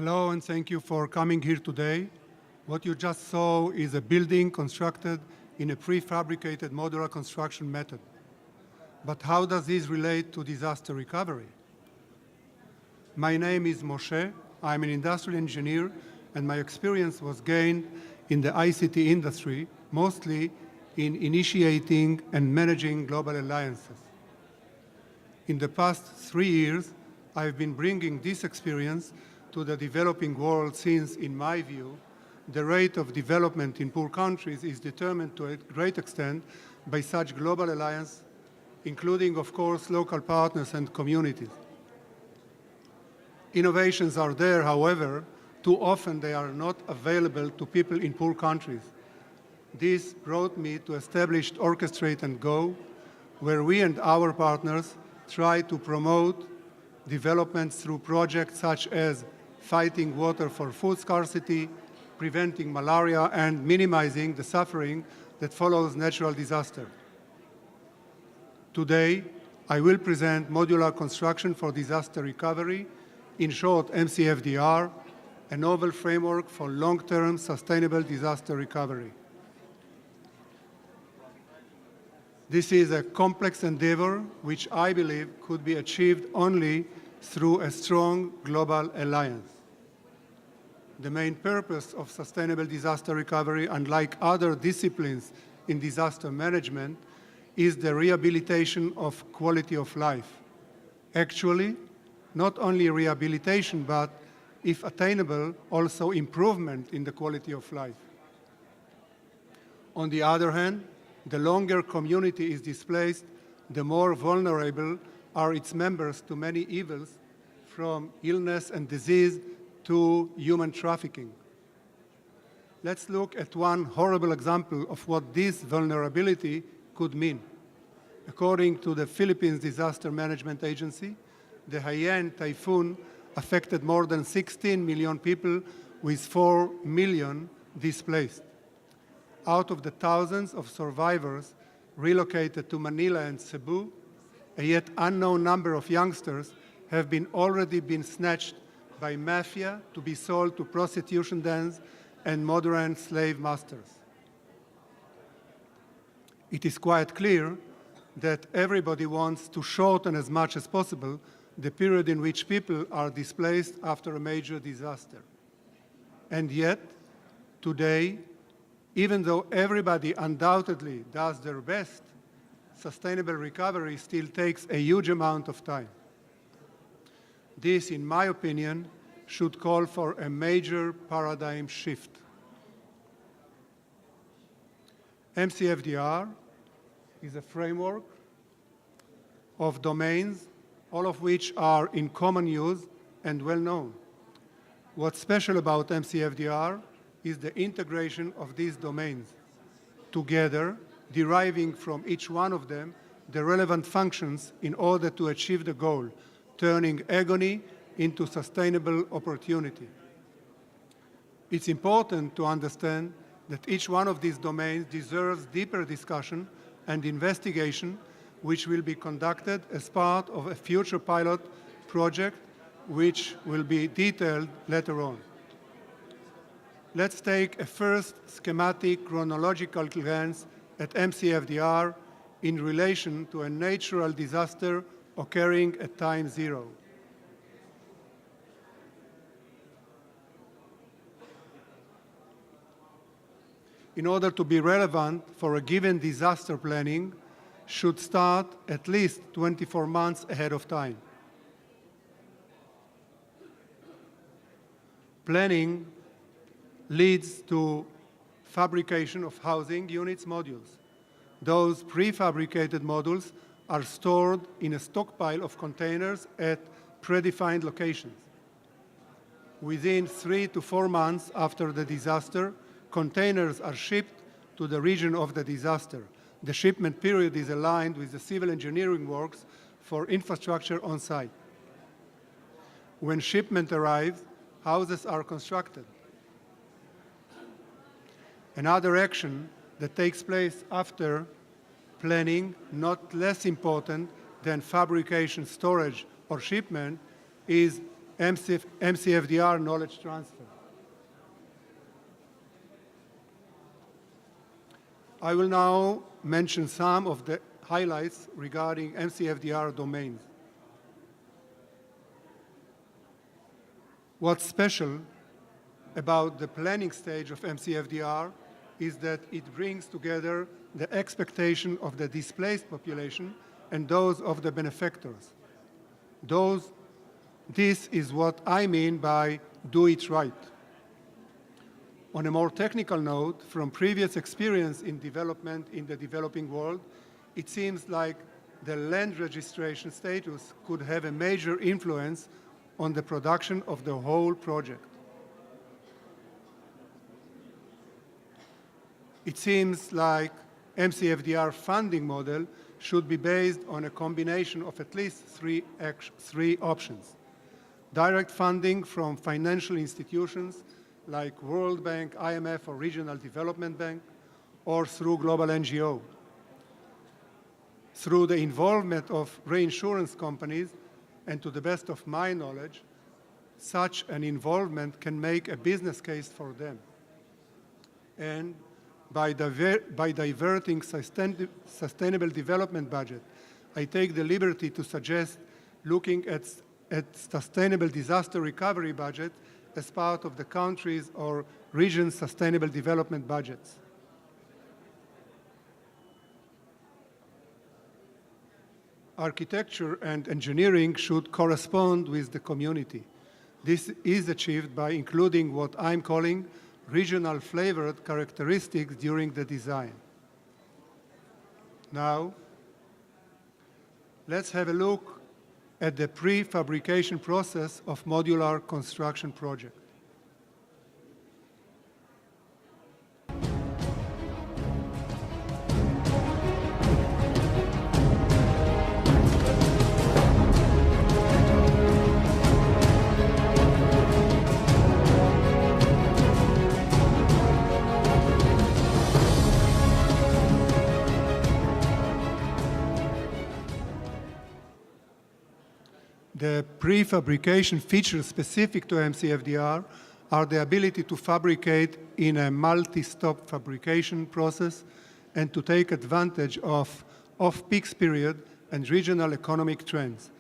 Hello, and thank you for coming here today. What you just saw is a building constructed in a prefabricated modular construction method. But how does this relate to disaster recovery? My name is Moshe. I'm an industrial engineer, and my experience was gained in the ICT industry, mostly in initiating and managing global alliances. In the past 3 years, I've been bringing this experience to the developing world since, in my view, the rate of development in poor countries is determined to a great extent by such global alliance, including, of course, local partners and communities. Innovations are there, however, too often they are not available to people in poor countries. This brought me to establish Orchestrate and Go, where we and our partners try to promote developments through projects such as fighting water for food scarcity, preventing malaria, and minimizing the suffering that follows natural disaster. Today, I will present Modular Construction for Disaster Recovery, in short MCfDR, a novel framework for long-term sustainable disaster recovery. This is a complex endeavor which I believe could be achieved only through a strong global alliance. The main purpose of sustainable disaster recovery, unlike other disciplines in disaster management, is the rehabilitation of quality of life. Actually, not only rehabilitation, but, if attainable, also improvement in the quality of life. On the other hand, the longer community is displaced, the more vulnerable are its members to many evils, from illness and disease to human trafficking. Let's look at one horrible example of what this vulnerability could mean. According to the Philippines Disaster Management Agency, the Haiyan typhoon affected more than 16 million people, with 4 million displaced. Out of the thousands of survivors relocated to Manila and Cebu, a yet unknown number of youngsters have already been snatched by mafia to be sold to prostitution dens and modern slave masters. It is quite clear that everybody wants to shorten as much as possible the period in which people are displaced after a major disaster. And yet, today, even though everybody undoubtedly does their best, sustainable recovery still takes a huge amount of time. This, in my opinion, should call for a major paradigm shift. MCfDR is a framework of domains, all of which are in common use and well known. What's special about MCfDR is the integration of these domains, together deriving from each one of them the relevant functions in order to achieve the goal, turning agony into sustainable opportunity. It's important to understand that each one of these domains deserves deeper discussion and investigation, which will be conducted as part of a future pilot project, which will be detailed later on. Let's take a first schematic chronological glance at MCfDR in relation to a natural disaster occurring at time zero. In order to be relevant for a given disaster, planning should start at least 24 months ahead of time. Planning leads to fabrication of housing units modules. Those prefabricated modules are stored in a stockpile of containers at predefined locations. Within 3 to 4 months after the disaster, containers are shipped to the region of the disaster. The shipment period is aligned with the civil engineering works for infrastructure on site. When shipment arrives, houses are constructed. Another action that takes place after planning, not less important than fabrication, storage, or shipment, is MCfDR knowledge transfer. I will now mention some of the highlights regarding MCfDR domains. What's special about the planning stage of MCfDR is that it brings together the expectation of the displaced population and those of the benefactors. This is what I mean by do it right. On a more technical note, from previous experience in development in the developing world, it seems like the land registration status could have a major influence on the production of the whole project. It seems like MCfDR funding model should be based on a combination of at least three options. Direct funding from financial institutions like World Bank, IMF, or Regional Development Bank, or through global NGO. Through the involvement of reinsurance companies, and to the best of my knowledge, such an involvement can make a business case for them. And by diverting sustainable development budget, I take the liberty to suggest looking at sustainable disaster recovery budget as part of the country's or region's sustainable development budgets. Architecture and engineering should correspond with the community. This is achieved by including what I'm calling regional flavored characteristics during the design. Now, let's have a look at the prefabrication process of modular construction project. The prefabrication features specific to MCfDR are the ability to fabricate in a multi-stop fabrication process and to take advantage of off-peak period and regional economic trends.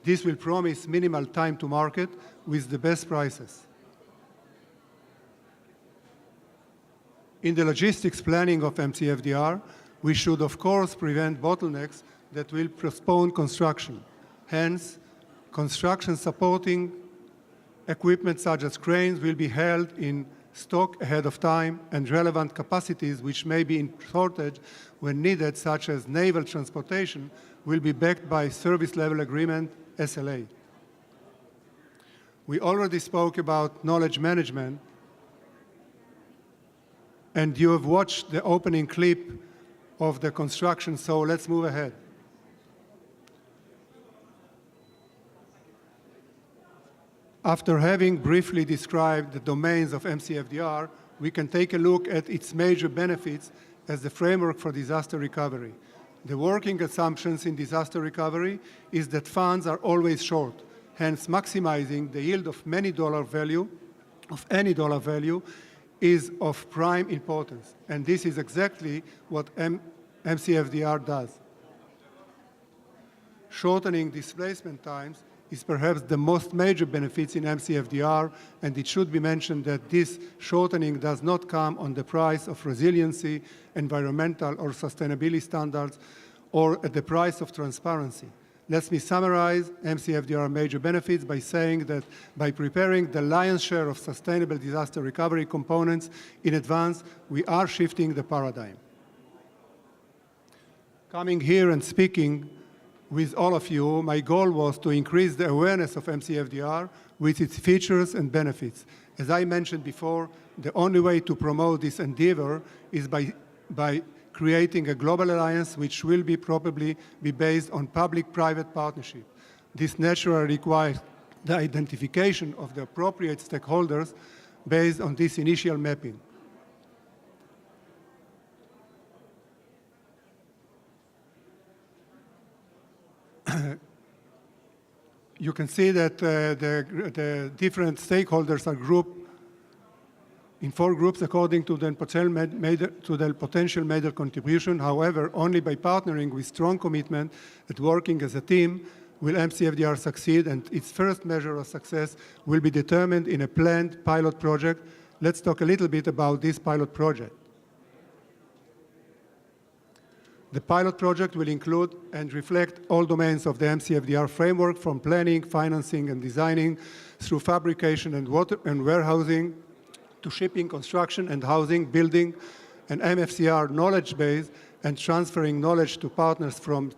This will promise minimal time to market with the best prices. In the logistics planning of MCfDR, we should of course prevent bottlenecks that will postpone construction. Hence, construction supporting equipment such as cranes will be held in stock ahead of time, and relevant capacities which may be in shortage when needed, such as naval transportation, will be backed by service level agreement, SLA. We already spoke about knowledge management, and you have watched the opening clip of the construction, so let's move ahead. After having briefly described the domains of MCfDR, we can take a look at its major benefits as the framework for disaster recovery. The working assumptions in disaster recovery is that funds are always short, hence maximizing the yield of any dollar value is of prime importance, and this is exactly what MCfDR does. Shortening displacement times is perhaps the most major benefits in MCfDR, and it should be mentioned that this shortening does not come on the price of resiliency, environmental or sustainability standards, or at the price of transparency. Let me summarize MCfDR major benefits by saying that by preparing the lion's share of sustainable disaster recovery components in advance, we are shifting the paradigm. Coming here and speaking with all of you, my goal was to increase the awareness of MCfDR with its features and benefits. As I mentioned before, the only way to promote this endeavor is by creating a global alliance which will probably be based on public-private partnership. This naturally requires the identification of the appropriate stakeholders based on this initial mapping. You can see that the different stakeholders are grouped in 4 groups according to the potential major contribution. However, only by partnering with strong commitment and working as a team will MCfDR succeed, and its first measure of success will be determined in a planned pilot project. Let's talk a little bit about this pilot project. The pilot project will include and reflect all domains of the MCfDR framework, from planning, financing, and designing, through fabrication and warehousing, to shipping, construction, and housing, building an MFCR knowledge base, and transferring knowledge to partners from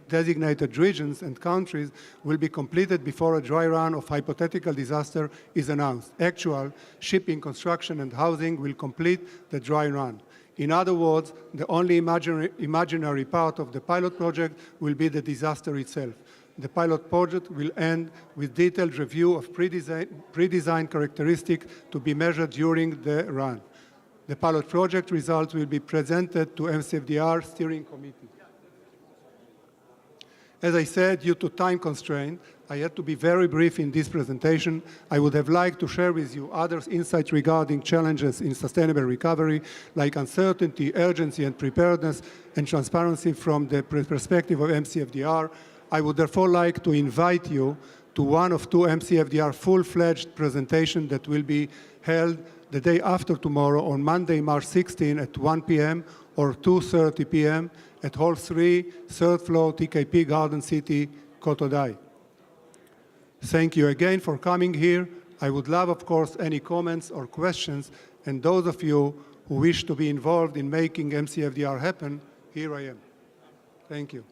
designated regions and countries will be completed before a dry run of hypothetical disaster is announced. Actual shipping, construction, and housing will complete the dry run. In other words, the only imaginary part of the pilot project will be the disaster itself. The pilot project will end with detailed review of pre-designed characteristics to be measured during the run. The pilot project results will be presented to MCfDR steering committee. As I said, due to time constraint, I had to be very brief in this presentation. I would have liked to share with you other insights regarding challenges in sustainable recovery, like uncertainty, urgency, and preparedness, and transparency from the perspective of MCfDR. I would therefore like to invite you to one of 2 MCfDR full-fledged presentations that will be held the day after tomorrow on Monday, March 16 at 1 p.m. or 2:30 p.m. at Hall 3, 3rd floor, TKP Garden City, Kotodai. Thank you again for coming here. I would love, of course, any comments or questions, and those of you who wish to be involved in making MCfDR happen, here I am. Thank you.